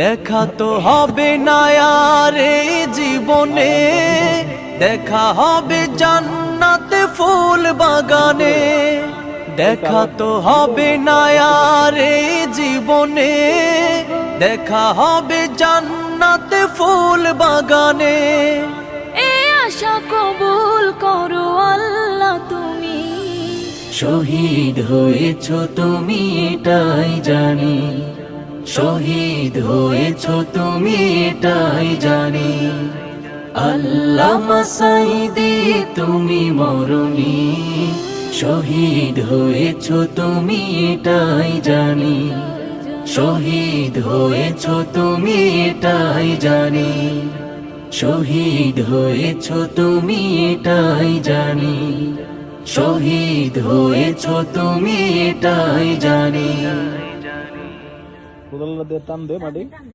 দেখা তো হবে না আর এই জীবনে, দেখা হবে জান্নাতে ফুল বাগানে। দেখা তো হবে না আর এই জীবনে, দেখা হবে জান্নাতে ফুল বাগানে। এ আশা কবুল করো আল্লাহ তুমি। শহীদ হয়েছ তুমি এটাই জানি, শহীদ হয়েছ তুমি এটাই জানি। আল্লামা সাঈদী তুমি মরণি, শহীদ হয়েছ তুমি এটাই জানি, শহীদ হয়েছ তুমি এটাই জানি, শহীদ হয়েছ তুমি এটাই জানি, শহীদ হয়েছ তুমি এটাই জানি। কোদাল দিয়ে টান দে মাটি।